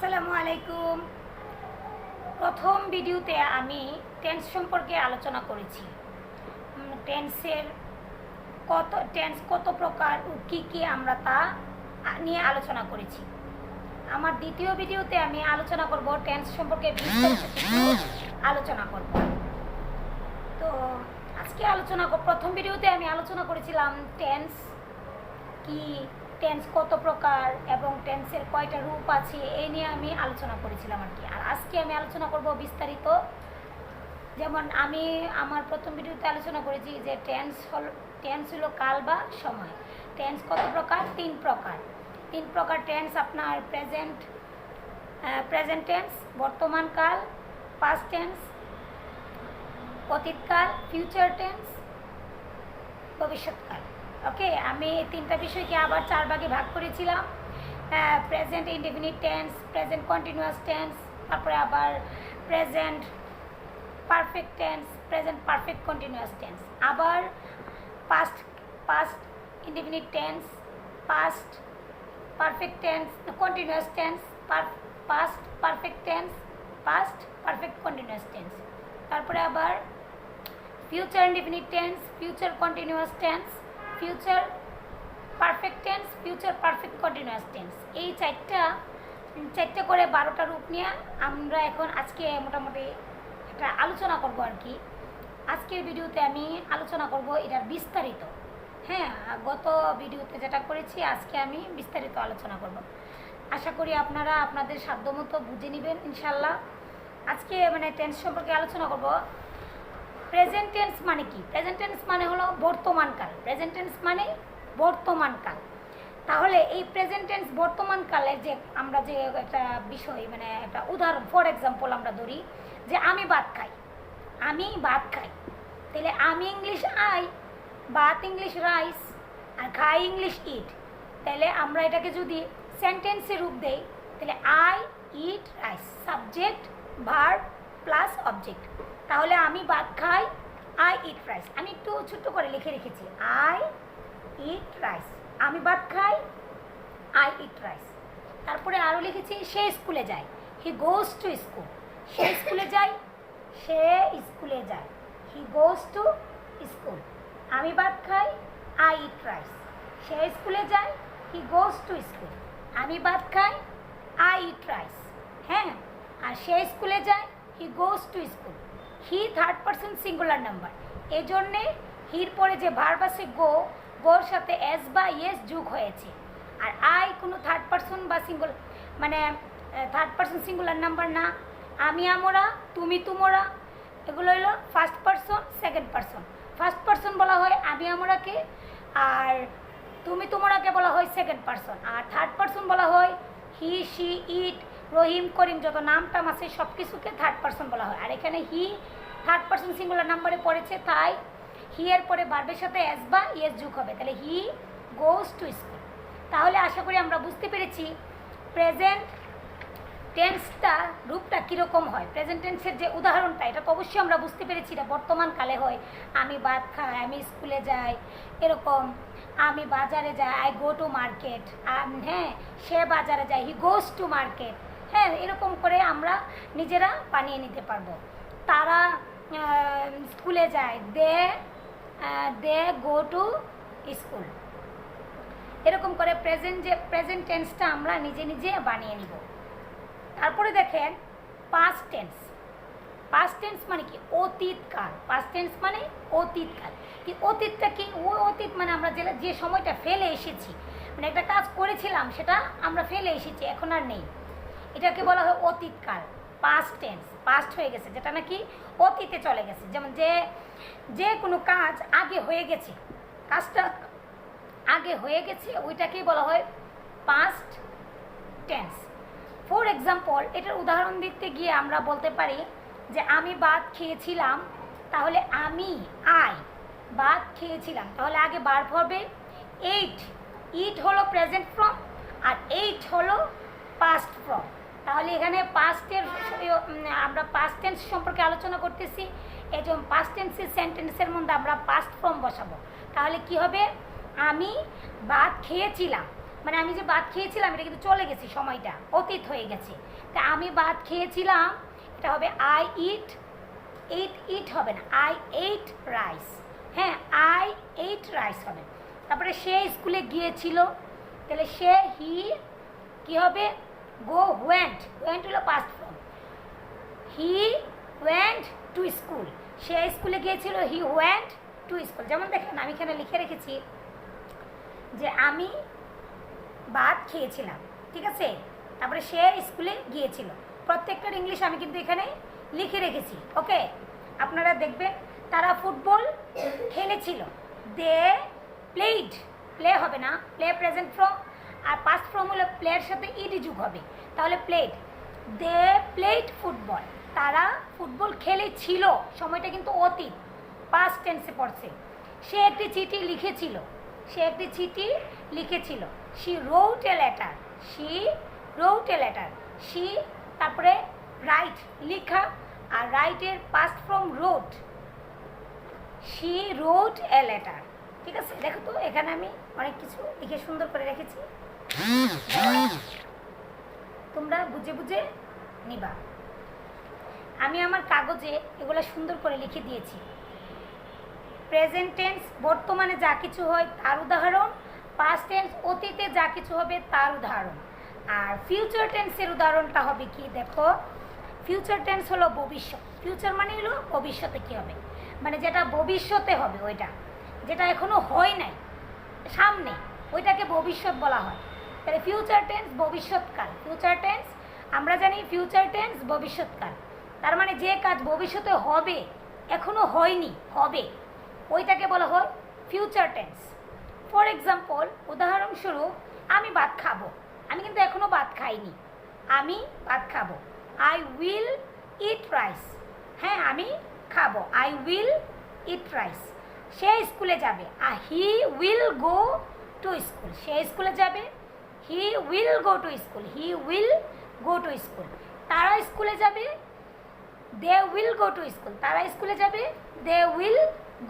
আসসালামু আলাইকুম। প্রথম ভিডিওতে আমি টেন্স সম্পর্কে আলোচনা করেছি। টেন্স কত প্রকার ও কী আমরা তা নিয়ে আলোচনা করেছি। আমার দ্বিতীয় ভিডিওতে আমি আলোচনা করব টেন্স সম্পর্কে আলোচনা করব। তো আজকে প্রথম ভিডিওতে আমি আলোচনা করেছিলাম টেন্স কি, টেন্স কত প্রকার এবং টেন্সের কয়টা রূপ আছে এই নিয়ে আমি আলোচনা করেছিলাম আর কি। আর আজকে আমি আলোচনা করব বিস্তারিত। যেমন আমি আমার প্রথম ভিডিওতে আলোচনা করেছি যে টেন্স হলো কাল বা সময়। টেন্স কত প্রকার? তিন প্রকার টেন্স আপনার প্রেজেন্ট টেন্স, বর্তমান কাল, পাস্ট টেন্স, অতীতকাল, ফিউচার টেন্স, ভবিষ্যৎকাল। ওকে, আমি এই তিনটা বিষয়কে আবার চার ভাগে ভাগ করেছিলাম। Present indefinite tense, present continuous tense, তারপরে আবার present perfect tense, present perfect continuous tense, আবার past indefinite tense, past perfect tense, continuous tense, past perfect tense, past perfect continuous tense, তারপরে আবার future indefinite tense, future continuous tense, future perfect tense, future perfect continuous tense. এই চারটে করে 12টা রূপ নিয়ে আমরা এখন আজকে মোটামুটি একটা আলোচনা করব আর কি। আজকের ভিডিওতে আমি আলোচনা করব এটার বিস্তারিত। হ্যাঁ, গত ভিডিওতে যেটা করেছি আজকে আমি বিস্তারিত আলোচনা করব। আশা করি আপনারা আপনাদের সাধ্যমতো বুঝে নেবেন ইনশাল্লাহ। আজকে টেন্স সম্পর্কে আলোচনা করব। প্রেজেন্ট টেন্স মানে কি? প্রেজেন্ট টেন্স মানে হলো বর্তমানকাল। প্রেজেন্ট টেন্স মানে বর্তমানকাল। তাহলে এই প্রেজেন্ট টেন্স বর্তমানকালে যে আমরা যে একটা বিষয় একটা উদাহরণ, ফর এক্সাম্পল আমরা ধরি যে আমি ভাত খাই, তাহলে আমি ইংলিশ আই, ভাত ইংলিশ রাইস, আর খাই ইংলিশ ইট। তাহলে আমরা এটাকে যদি সেন্টেন্সে রূপ দেই তাহলে I eat rice, subject verb plus object. তাহলে আমি ভাত খাই, আই ইট রাইস। আমি একটু ছোট্ট করে লিখে রেখেছি, আই ইট রাইস। আমি ভাত খাই, আই ইট রাইস। তারপরে আরও লিখেছি সে স্কুলে যায়, হি গোজ টু স্কুল। সে স্কুলে যায়, হি গোজ টু স্কুল। আমি ভাত খাই, আই ইট রাইস। সে স্কুলে যায়, হি গোজ টু স্কুল। আমি ভাত খাই, আই ইট রাইস। হ্যাঁ, আর সে স্কুলে যায়, he goes to school. He third person singular number, এই জন্যে হির পরে যে ভার্ব আছে গোর সাথে এস বা ইয়েস যোগ হয়েছে। আর আই কোনো থার্ড পারসন বা থার্ড পারসন সিঙ্গুলার নাম্বার না। আমি আমরা, তুমি তোমরা, এগুলো হলো first person, second person. First person বলা হয় আমি আমরাকে, আর তুমি তোমরাকে বলা হয় সেকেন্ড পারসন। আর থার্ড পারসন বলা হয় হি, শি, ইট, রহিম, করিম, যত নাম আছে সব কিছুকে থার্ড পারসন বলা হয়। আর এখানে হি থার্ড পারসন সিঙ্গুলার নাম্বারে পড়েছে, তাই হি এর পরে ভার্বের সাথে এস বা ইয়েস যোগ হবে, তাহলে হি গোজ টু স্কুল। তাহলে আশা করি আমরা বুঝতে পেরেছি প্রেজেন্ট টেন্সটা রূপটা কীরকম হয়। প্রেজেন্ট টেন্সের যে উদাহরণটা, এটা তো অবশ্যই আমরা বুঝতে পেরেছি এটা বর্তমান কালে হয়। আমি ভাত খাই, আমি স্কুলে যাই, এরকম। আমি বাজারে যাই, আই গো টু মার্কেট। হ্যাঁ, সে বাজারে যায়, হি গোজ টু মার্কেট। হ্যাঁ, এরকম করে আমরা নিজেরা বানিয়ে নিতে পারবো। তারা স্কুলে যায়, দে গো টু স্কুল। এরকম করে প্রেজেন্ট টেন্সটা আমরা নিজে নিজে বানিয়ে নিব। তারপরে দেখেন পাস্ট টেন্স। পাস্ট টেন্স মানে কি? অতীতকাল। পাস্ট টেন্স মানে অতীতকাল। কি অতীতটা কি? অতীত মানে আমরা যে সময়টা ফেলে এসেছি, একটা কাজ করেছিলাম সেটা আমরা ফেলে এসেছি, এখন আর নেই, এটাকে বলা হয় অতীতকাল। পাস্ট টেন্স, পাস্ট হয়ে গেছে, যেটা নাকি অতীতে চলে গেছে। যেমন যে কোনো কাজ আগে হয়ে গেছে, কাজটা আগে হয়ে গেছে, ওইটাকেই বলা হয় পাস্ট টেন্স। ফর এক্সাম্পল, এটার উদাহরণ দিতে গিয়ে আমরা বলতে পারি যে আমি ভাত খেয়েছিলাম, তাহলে আই ভাত খেয়েছিলাম, তাহলে আগে ভার্ব হবে এইট। ইট হলো প্রেজেন্ট ফর্ম আর এইট হলো পাস্ট ফর্ম। তাহলে এখানে আমরা পাস্ট টেন্স সম্পর্কে আলোচনা করতেছি, এই জন্য পাস্ট টেন্সের সেন্টেন্সের মধ্যে আমরা পাস্ট ফর্ম বসাবো। তাহলে কি হবে? আমি ভাত খেয়েছিলাম, মানে আমি যে ভাত খেয়েছিলাম এটা কিন্তু চলে গেছে, সময়টা অতীত হয়ে গেছে। তা আমি ভাত খেয়েছিলাম, এটা হবে আই ইট, ইট হবে না, আই এইট রাইস। হ্যাঁ, আই এইট রাইস হবে। তারপরে সে স্কুলে গিয়েছিল, তাহলে সে হি কি হবে, গো ওয়েন্ট, ওয়েন্ট হলো past form. He went to school, সে স্কুলে গিয়েছিল, হি ওয়েন্ট টু স্কুল। যেমন দেখেন আমি এখানে লিখে রেখেছি যে আমি ভাত খেয়েছিলাম, ঠিক আছে, তারপরে সে স্কুলে গিয়েছিল। প্রত্যেকটার ইংলিশ আমি কিন্তু এখানে লিখে রেখেছি, ওকে। আপনারা দেখবেন তারা ফুটবল খেলেছিল, দে প্লেড, প্লে হবে না, প্লে প্রেজেন্ট ফর্ম, আর পাস্ট ফর্ম হলো প্লের সাথে ইডি যুগ হবে, তাহলে প্লেড। দে প্লেড ফুটবল, তারা ফুটবল খেলেছিল, সময়টা কিন্তু অতীত, পাস্ট টেন্সে পড়ছে। সে একটি চিঠি লিখেছিল, সে একটি চিঠি লিখেছিল, she wrote a letter, she wrote a letter, she তারপরে রাইট লিখা, আর রাইটের past form wrote, she wrote a letter, ঠিক আছে। দেখো তো এখানে আমি অনেক কিছু লিখে সুন্দর করে রেখেছি, তোমরা বুঝে বুঝে নিবা। আমি আমার কাগজে এগুলো সুন্দর করে লিখে দিয়েছি। প্রেজেন্ট টেন্স বর্তমানে যা কিছু হয় তার উদাহরণ, পাস্ট টেন্স অতীতে যা কিছু হবে তার উদাহরণ, আর ফিউচার টেন্সের উদাহরণটা হবে কি, দেখো ফিউচার টেন্স হলো ভবিষ্যৎ, ফিউচার মানে হলো ভবিষ্যতে কী হবে, মানে যেটা ভবিষ্যতে হবে, ওইটা যেটা এখনো হয় নাই সামনে, ওইটাকে ভবিষ্যৎ বলা হয়। তাহলে ফিউচার টেন্স ভবিষ্যৎকাল, ফিউচার টেন্স আমরা জানি ফিউচার টেন্স ভবিষ্যৎকাল, তার মানে যে কাজ ভবিষ্যতে হবে এখনো হয়নি, হবে, ওইটাকে বলা হয় ফিউচার টেন্স। ফর এক্সাম্পল, উদাহরণস্বরূপ, আমি ভাত খাবো, আমি কিন্তু এখনো ভাত খাইনি, আমি ভাত খাবো, আই উইল ইট রাইস, হ্যাঁ আমি খাবো, আই উইল ইট রাইস। সে স্কুলে যাবে, he will go to school, সে স্কুলে যাবে, he will go to school, he will go to school. তারা স্কুলে যাবে, they will go to school, তারা স্কুলে যাবে, they will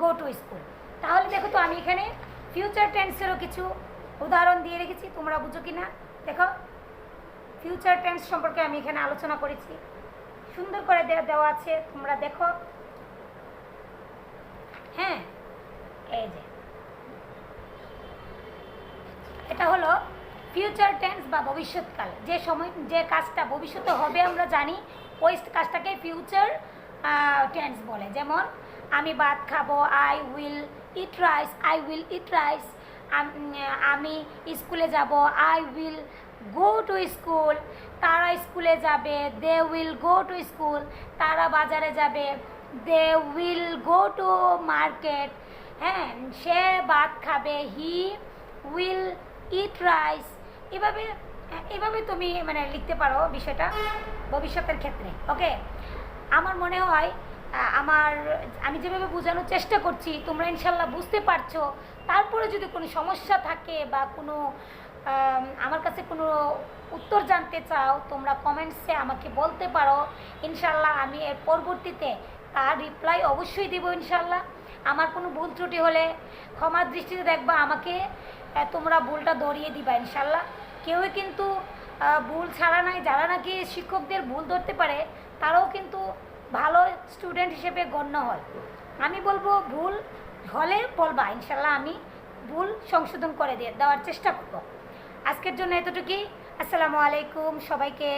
go to school. তাহলে দেখো তো আমি এখানে ফিউচার টেন্সেরও কিছু উদাহরণ দিয়ে রেখেছি, তোমরা বুঝো কি না দেখো। ফিউচার টেন্স সম্পর্কে আমি এখানে আলোচনা করেছি, সুন্দর করে দেওয়া আছে, তোমরা দেখো। হ্যাঁ, এই যে এটা হলো ফিউচার টেন্স বা ভবিষ্যৎকাল, যে সময় যে কাজটা ভবিষ্যতে হবে আমরা জানি, ওই কাজটাকে ফিউচার টেন্স বলে। যেমন আমি ভাত খাবো, I will eat rice, I will eat rice. আমি স্কুলে যাব, I will go to school. তারা স্কুলে যাবে, they will go to school. তারা বাজারে যাবে, they will go to market. হ্যাঁ, সে ভাত খাবে, হি উইল ইট রাইস। এভাবে এভাবে তুমি মানে লিখতে পারো বিষয়টা ভবিষ্যতের ক্ষেত্রে, ওকে। আমার মনে হয় আমি যেভাবে বোঝানোর চেষ্টা করছি তোমরা ইনশাল্লাহ বুঝতে পারছো। তারপরে যদি কোনো সমস্যা থাকে বা কোনো আমার কাছে কোনো উত্তর জানতে চাও, তোমরা কমেন্টসে আমাকে বলতে পারো, ইনশাল্লাহ আমি এর পরবর্তীতে তার রিপ্লাই অবশ্যই দেবো ইনশাল্লাহ। আমার কোনো ভুল ত্রুটি হলে ক্ষমার দৃষ্টিতে দেখবা, আমাকে তোমরা ভুলটা ধরিয়ে দিবা ইনশাল্লাহ। কেউই কিন্তু ভুল ছাড়া নাই, যারা নাকি শিক্ষকদের ভুল ধরতে পারে তারাও কিন্তু ভালো স্টুডেন্ট হিসেবে গণ্য হয়। আমি বলবো ভুল হলে বলবা, ইনশাল্লাহ আমি ভুল সংশোধন করে দেওয়ার চেষ্টা করব। আজকের জন্য এতটুকুই। আসসালামু আলাইকুম সবাইকে।